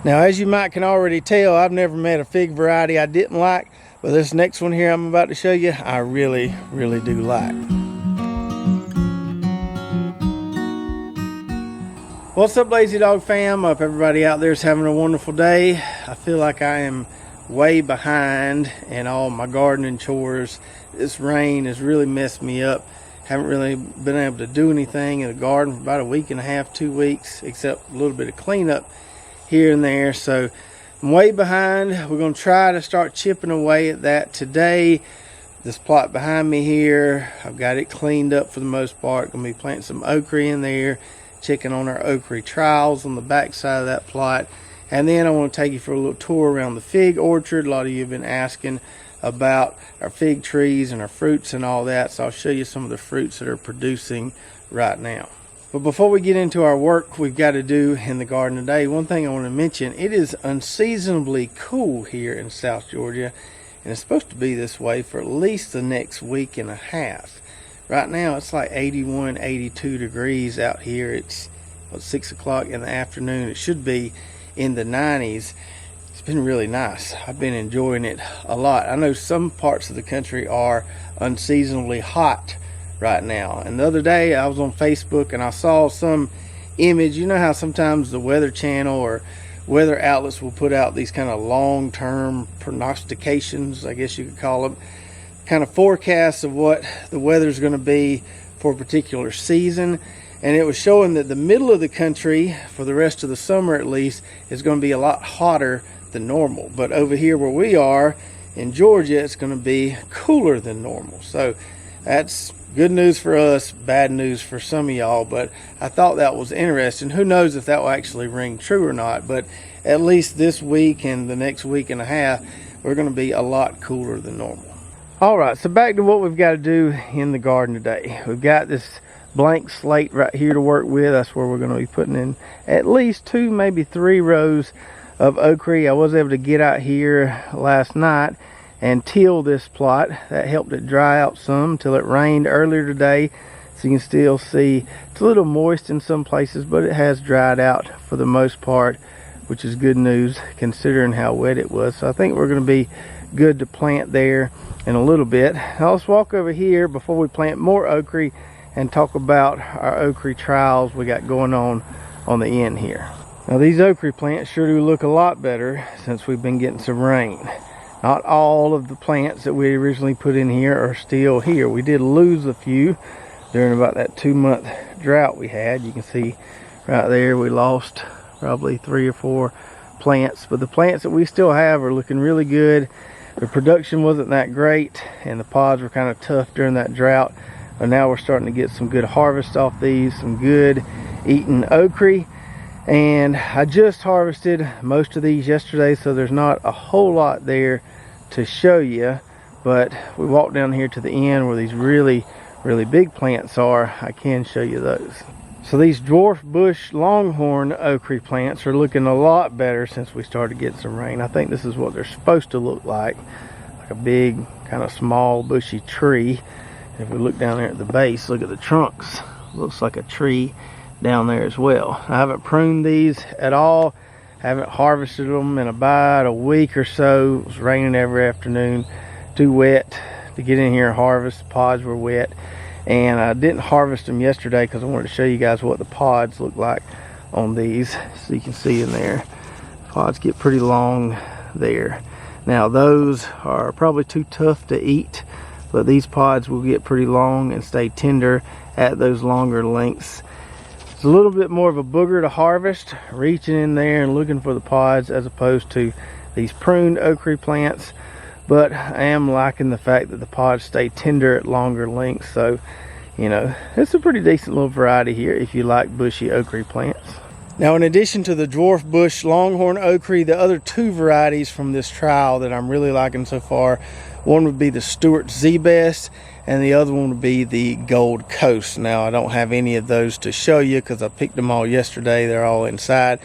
Now, as you might can already tell, I've never met a fig variety I didn't like, but this next one here I'm about to show you, I really do like. What's up, Lazy Dog fam? Hope everybody out there is having a wonderful day. I feel like I am way behind in all my gardening chores. This rain has really messed me up. Haven't really been able to do anything in the garden for about a week and a half, 2 weeks, except a little bit of cleanup here and there. So I'm way behind. We're going to try to start chipping away at that today. This plot behind me here, I've got it cleaned up for the most part. Going to be planting some okree in there, checking on our okree trials on the back side of that plot. And then I want to take you for a little tour around the fig orchard. A lot of you have been asking about our fig trees and our fruits and all that, so I'll show you some of the fruits that are producing right now. But before we get into our work we've got to do in the garden today, one thing I want to mention, it is unseasonably cool here in South Georgia, and it's supposed to be this way for at least the next week and a half. Right now it's like 81, 82 degrees out here. It's 6 o'clock in the afternoon. It should be in the 90s. It's been really nice. I've been enjoying it a lot. I know some parts of the country are unseasonably hot right now, and the other day I was on Facebook and I saw some image. You know how sometimes the Weather Channel or weather outlets will put out these kind of long-term prognostications, I guess you could call them, kind of forecasts of what the weather is going to be for a particular season. And it was showing that the middle of the country, for the rest of the summer at least, is going to be a lot hotter than normal. But over here where we are in Georgia, it's going to be cooler than normal. So that's good news for us, bad news for some of y'all. But I thought that was interesting. Who knows if that will actually ring true or not. But at least this week and the next week and a half, we're going to be a lot cooler than normal. All right, so back to what we've got to do in the garden today. We've got this blank slate right here to work with. That's where we're going to be putting in at least 2, maybe 3 rows of okree. I was able to get out here last night and till this plot. That helped it dry out some until it rained earlier today. So you can still see it's a little moist in some places, but it has dried out for the most part, which is good news considering how wet it was. So I think we're going to be good to plant there in a little bit. Now let's walk over here before we plant more okree and talk about our okree trials we got going on the end here. Now these okree plants sure do look a lot better since we've been getting some rain. Not all of the plants that we originally put in here are still here. We did lose a few during about that 2-month drought we had. You can see right there we lost probably 3 or 4 plants, but the plants that we still have are looking really good. The production wasn't that great and the pods were kind of tough during that drought, but now we're starting to get some good harvest off these, some good eating okree. And I just harvested most of these yesterday, so there's not a whole lot there to show you, but we walked down here to the end where these really big plants are. I can show you those. So these dwarf bush longhorn okree plants are looking a lot better since we started getting some rain. I think this is what they're supposed to look like a big kind of small bushy tree. If we look down there at the base, look at the trunks, looks like a tree down there as well. I haven't pruned these at all, haven't harvested them in about a week or so. It was raining every afternoon, too wet to get in here and harvest. The pods were wet, and I didn't harvest them yesterday because I wanted to show you guys what the pods look like on these. So you can see in there, pods get pretty long there. Now those are probably too tough to eat, but these pods will get pretty long and stay tender at those longer lengths. It's a little bit more of a booger to harvest, reaching in there and looking for the pods as opposed to these pruned okree plants. But I am liking the fact that the pods stay tender at longer lengths. So, you know, it's a pretty decent little variety here if you like bushy okree plants. Now, in addition to the dwarf bush longhorn okree, the other 2 varieties from this trial that I'm really liking so far, one would be the Stewart Z-Best and the other one would be the Gold Coast. Now I don't have any of those to show you because I picked them all yesterday. They're all inside,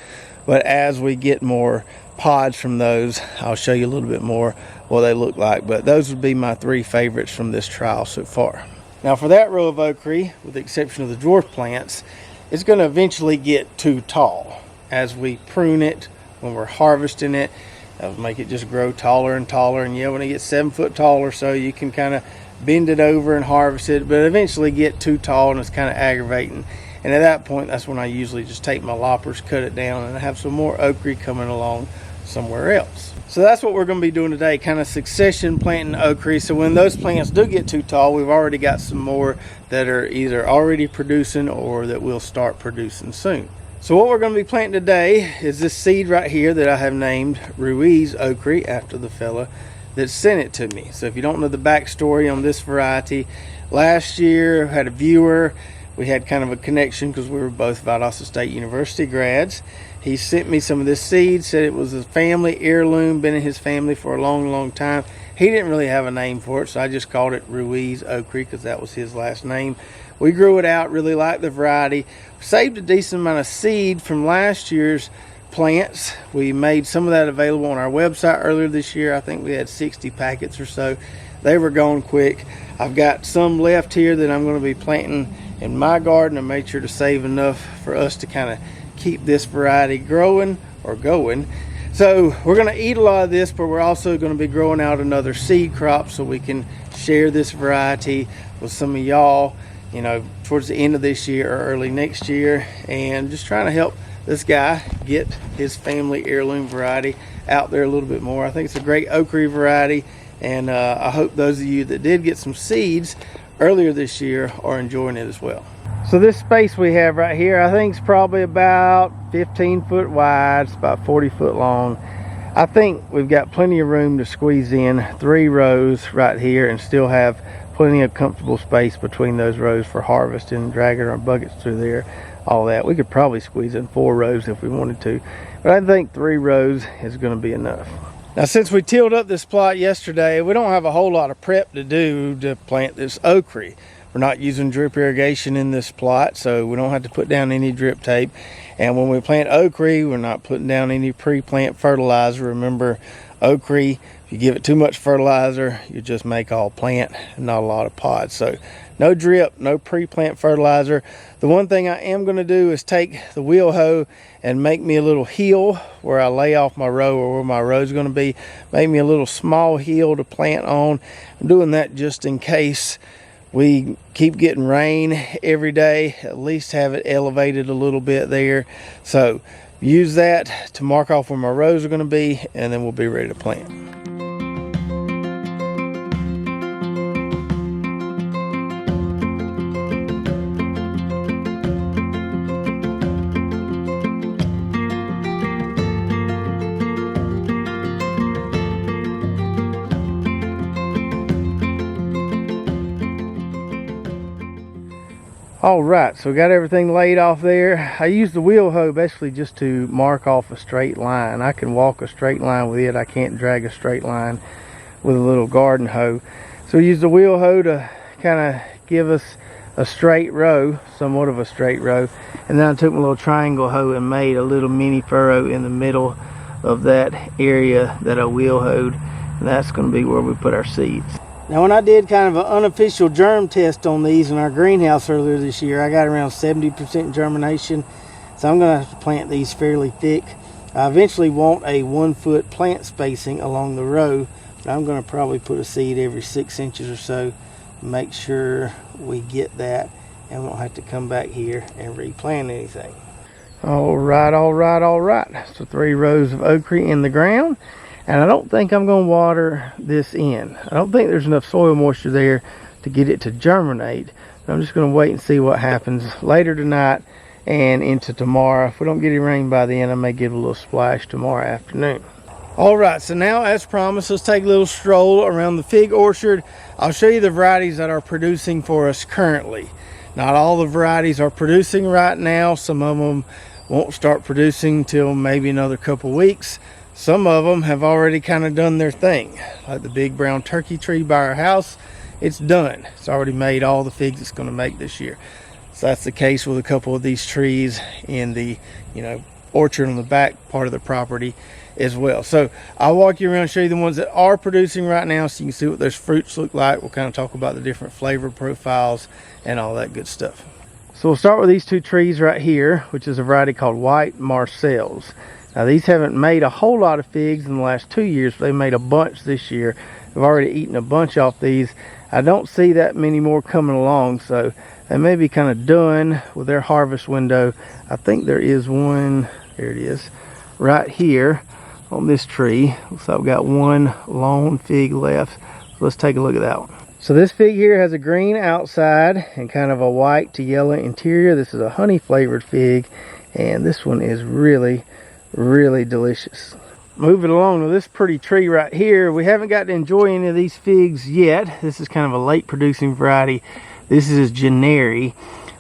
but as we get more pods from those, I'll show you a little bit more what they look like. But those would be my 3 favorites from this trial so far. Now for that row of okree, with the exception of the dwarf plants, it's going to eventually get too tall as we prune it when we're harvesting it. That'll make it just grow taller and taller. And yeah, when it gets 7 foot tall or so, you can kind of bend it over and harvest it, but eventually get too tall and it's kind of aggravating. And at that point, that's when I usually just take my loppers, cut it down, and I have some more okra coming along somewhere else. So that's what we're going to be doing today, kind of succession planting okra. So when those plants do get too tall, we've already got some more that are either already producing or that will start producing soon. So what we're going to be planting today is this seed right here that I have named Ruiz Okra, after the fella that sent it to me. So if you don't know the backstory on this variety, last year I had a viewer. We had kind of a connection because we were both Valdosta State University grads. He sent me some of this seed, said it was a family heirloom, been in his family for a long time. He didn't really have a name for it, so I just called it Ruiz Okra because that was his last name. We grew it out, really liked the variety. Saved a decent amount of seed from last year's plants. We made some of that available on our website earlier this year. I think we had 60 packets or so. They were gone quick. I've got some left here that I'm going to be planting in my garden. I made sure to save enough for us to kind of keep this variety growing or going. So we're going to eat a lot of this, but we're also going to be growing out another seed crop so we can share this variety with some of y'all, you know, towards the end of this year or early next year, and just trying to help this guy get his family heirloom variety out there a little bit more. I think it's a great okra variety, and I hope those of you that did get some seeds earlier this year are enjoying it as well. So this space we have right here, I think it's probably about 15 foot wide. It's about 40 foot long. I think we've got plenty of room to squeeze in 3 rows right here and still have plenty of comfortable space between those rows for harvesting, dragging our buckets through there, all that. We could probably squeeze in 4 rows if we wanted to, but I think 3 rows is going to be enough. Now, since we tilled up this plot yesterday, we don't have a whole lot of prep to do to plant this okra. We're not using drip irrigation in this plot, so we don't have to put down any drip tape. And when we plant okra, we're not putting down any pre-plant fertilizer. Remember, okra, if you give it too much fertilizer, you just make all plant and not a lot of pods. So no drip, no pre-plant fertilizer. The one thing I am going to do is take the wheel hoe and make me a little hill where I lay off my row, or where my row is going to be. Make me a little small hill to plant on. I'm doing that just in case we keep getting rain every day. At least have it elevated a little bit there. So use that to mark off where my rows are going to be, and then we'll be ready to plant. All right, so we got everything laid off there. I use the wheel hoe basically just to mark off a straight line. I can walk a straight line with it. I can't drag a straight line with a little garden hoe. So we use the wheel hoe to kind of give us a straight row, somewhat of a straight row. And then I took my little triangle hoe and made a little mini furrow in the middle of that area that I wheel hoed. And that's going to be where we put our seeds. Now, when I did kind of an unofficial germ test on these in our greenhouse earlier this year, I got around 70% germination. So I'm going to have to plant these fairly thick. I eventually want a 1 foot plant spacing along the row, but I'm going to probably put a seed every 6 inches or so to make sure we get that and we won't have to come back here and replant anything. All right. So 3 rows of okra in the ground. And I don't think I'm going to water this in. I don't think there's enough soil moisture there to get it to germinate. But I'm just going to wait and see what happens later tonight and into tomorrow. If we don't get any rain by then, I may give a little splash tomorrow afternoon. All right, so now as promised, let's take a little stroll around the fig orchard. I'll show you the varieties that are producing for us currently. Not all the varieties are producing right now. Some of them won't start producing until maybe another couple weeks. Some of them have already kind of done their thing, like the big brown turkey tree by our house. It's done. It's already made all the figs it's going to make this year. So that's the case with a couple of these trees in the, orchard on the back part of the property as well. So I'll walk you around and show you the ones that are producing right now so you can see what those fruits look like. We'll kind of talk about the different flavor profiles and all that good stuff. So we'll start with these 2 trees right here, which is a variety called White Marcel's. Now these haven't made a whole lot of figs in the last 2 years, but they made a bunch this year. I've already eaten a bunch off these. I don't see that many more coming along, so they may be kind of done with their harvest window. I think there is one, there it is, right here on this tree. Looks like we've got one lone fig left. So let's take a look at that one. So this fig here has a green outside and kind of a white to yellow interior. This is a honey flavored fig, and this one is really delicious. Moving along with this pretty tree right here, we haven't got to enjoy any of these figs yet. This is kind of a late producing variety. This is Janae.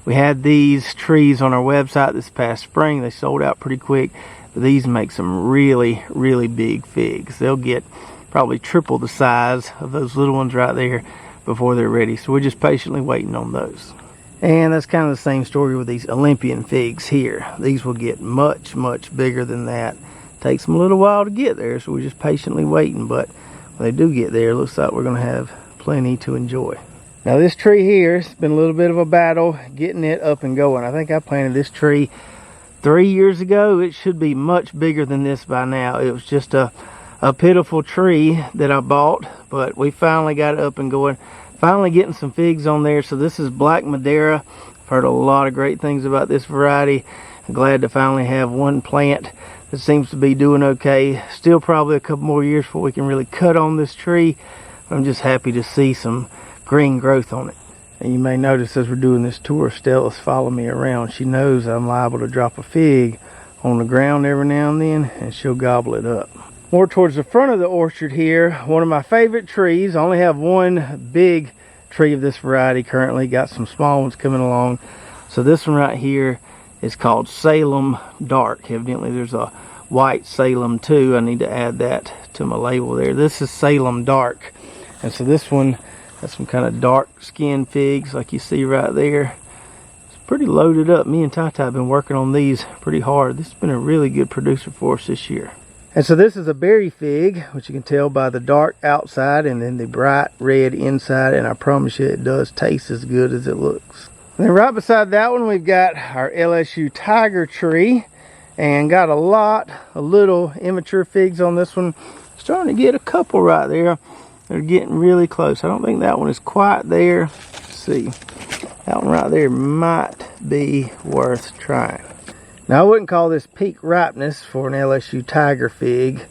We had these trees on our website this past spring. They sold out pretty quick, but these make some really big figs. They'll get probably triple the size of those little ones right there before they're ready. So we're just patiently waiting on those. And that's kind of the same story with these Olympian figs here. These will get much bigger than that. Takes them a little while to get there, so we're just patiently waiting, but when they do get there, it looks like we're going to have plenty to enjoy. Now this tree here, it's been a little bit of a battle getting it up and going. I think I planted this tree 3 years ago. It should be much bigger than this by now. It was just a pitiful tree that I bought, but we finally got it up and going. Finally getting some figs on there. So this is black madeira. I've heard a lot of great things about this variety. I'm glad to finally have one plant that seems to be doing okay. Still probably a couple more years before we can really cut on this tree. I'm just happy to see some green growth on it. And you may notice as we're doing this tour, Stella's following me around. She knows I'm liable to drop a fig on the ground every now and then, and she'll gobble it up. More towards the front of the orchard here, one of my favorite trees. I only have one big tree of this variety currently. Got some small ones coming along. So this one right here is called Salem Dark. Evidently there's a white Salem too. I need to add that to my label there. This is Salem Dark. And so this one has some kind of dark skinned figs like you see right there. It's pretty loaded up. Me and Tata have been working on these pretty hard. This has been a really good producer for us this year. And so this is a berry fig, which you can tell by the dark outside and then the bright red inside. And I promise you it does taste as good as it looks. And then right beside that one, we've got our LSU tiger tree, and got a little immature figs on this one. Starting to get a couple right there. They're getting really close. I don't think that one is quite there. Let's see. That one right there might be worth trying. Now I wouldn't call this peak ripeness for an LSU tiger fig,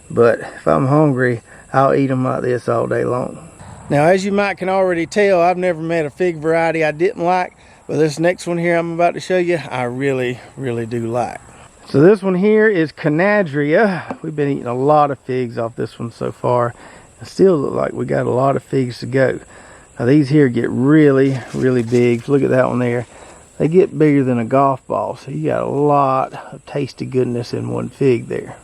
but if I'm hungry, I'll eat them like this all day long. Now, as you might can already tell, I've never met a fig variety I didn't like, but this next one here I'm about to show you, I really do like. So this one here is canadria. We've been eating a lot of figs off this one so far. It still look like we got a lot of figs to go. Now these here get really big. Look at that one there. They get bigger than a golf ball, so you got a lot of tasty goodness in one fig there.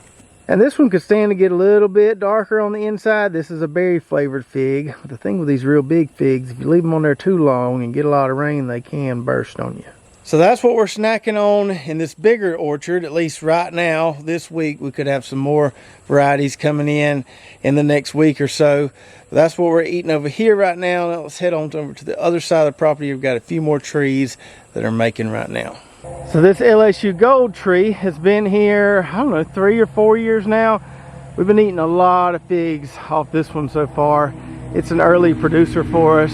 And this one could stand to get a little bit darker on the inside. This is a berry flavored fig. But the thing with these real big figs, if you leave them on there too long and get a lot of rain, they can burst on you. So that's what we're snacking on in this bigger orchard, at least right now. This week we could have some more varieties coming in the next week or so. But that's what we're eating over here right now. Now let's head on over to the other side of the property. We've got a few more trees that are making right now. So this LSU gold tree has been here, I don't know, 3 or 4 years now. We've been eating a lot of figs off this one so far. It's an early producer for us.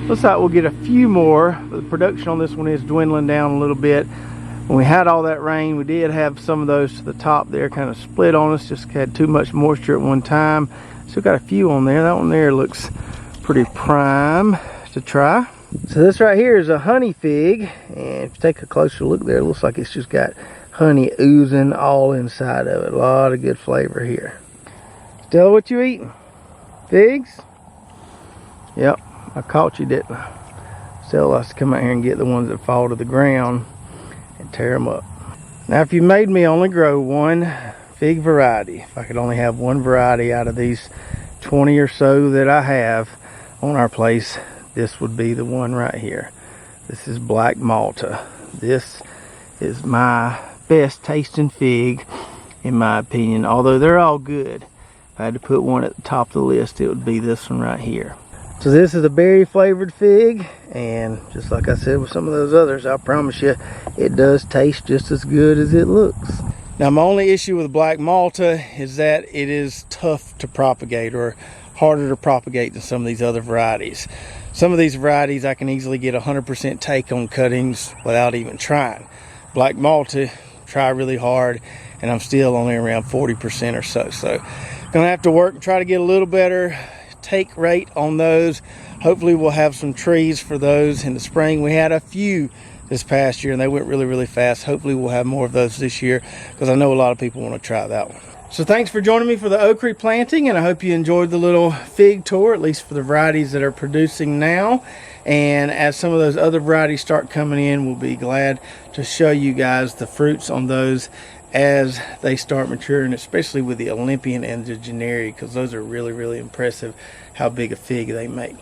Looks like we'll get a few more, but the production on this one is dwindling down a little bit. When we had all that rain, we did have some of those to the top there kind of split on us, just had too much moisture at one time. Still got a few on there. That one there looks pretty prime to try. So this right here is a honey fig, and if you take a closer look there, it looks like it's just got honey oozing all inside of it. A lot of good flavor here. Stella, what you eating? Figs? Yep, I caught you, didn't I? Stella likes to come out here and get the ones that fall to the ground and tear them up. Now if you made me only grow one fig variety, if I could only have one variety out of these 20 or so that I have on our place, this would be the one right here. This is black malta. This is my best tasting fig in my opinion, although they're all good. If I had to put one at the top of the list, it would be this one right here. So this is a berry flavored fig, and just like I said with some of those others, I promise you it does taste just as good as it looks. Now my only issue with black malta is that it is tough to propagate, or harder to propagate than some of these other varieties. Some of these varieties I can easily get 100% take on cuttings without even trying. Black malta, try really hard, and I'm still only around 40% or so. So gonna have to work and try to get a little better take rate on those. Hopefully we'll have some trees for those in the spring. We had a few this past year and they went really fast. Hopefully we'll have more of those this year, because I know a lot of people want to try that one. So thanks for joining me for the okree planting, and I hope you enjoyed the little fig tour, at least for the varieties that are producing now. And as some of those other varieties start coming in, we'll be glad to show you guys the fruits on those as they start maturing, especially with the Olympian and the Janae, because those are really impressive how big a fig they make.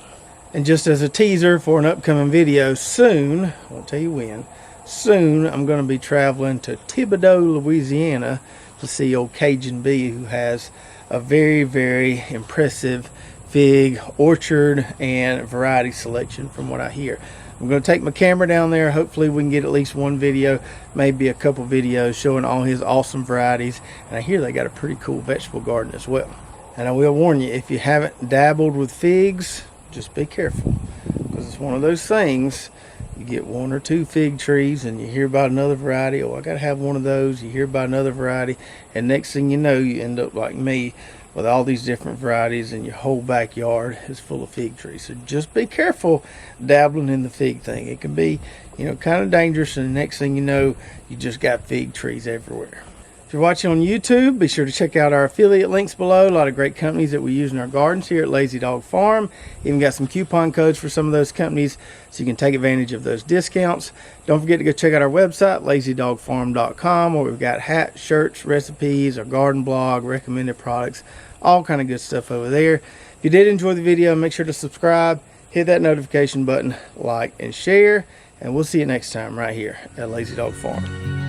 And just as a teaser for an upcoming video soon, I won't tell you when, soon I'm going to be traveling to Thibodaux, Louisiana to see old Cajun B, who has a very impressive fig orchard and variety selection from what I hear. I'm going to take my camera down there. Hopefully we can get at least one video, maybe a couple videos showing all his awesome varieties. And I hear they got a pretty cool vegetable garden as well. And I will warn you, if you haven't dabbled with figs, just be careful, because it's one of those things. You get one or two fig trees and you hear about another variety. Oh, I gotta have one of those. You hear about another variety, and next thing you know, you end up like me with all these different varieties, and your whole backyard is full of fig trees. So just be careful dabbling in the fig thing. It can be, you know, kind of dangerous, and the next thing you know, you just got fig trees everywhere. If you're watching on YouTube, be sure to check out our affiliate links below. A lot of great companies that we use in our gardens here at Lazy Dog Farm. Even got some coupon codes for some of those companies, so you can take advantage of those discounts. Don't forget to go check out our website, lazydogfarm.com, where we've got hats, shirts, recipes, our garden blog, recommended products, all kind of good stuff over there. If you did enjoy the video, make sure to subscribe, hit that notification button, like and share, and we'll see you next time right here at Lazy Dog Farm.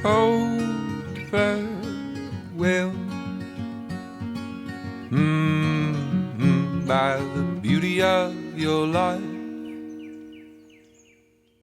Oh, farewell, by the beauty of your life.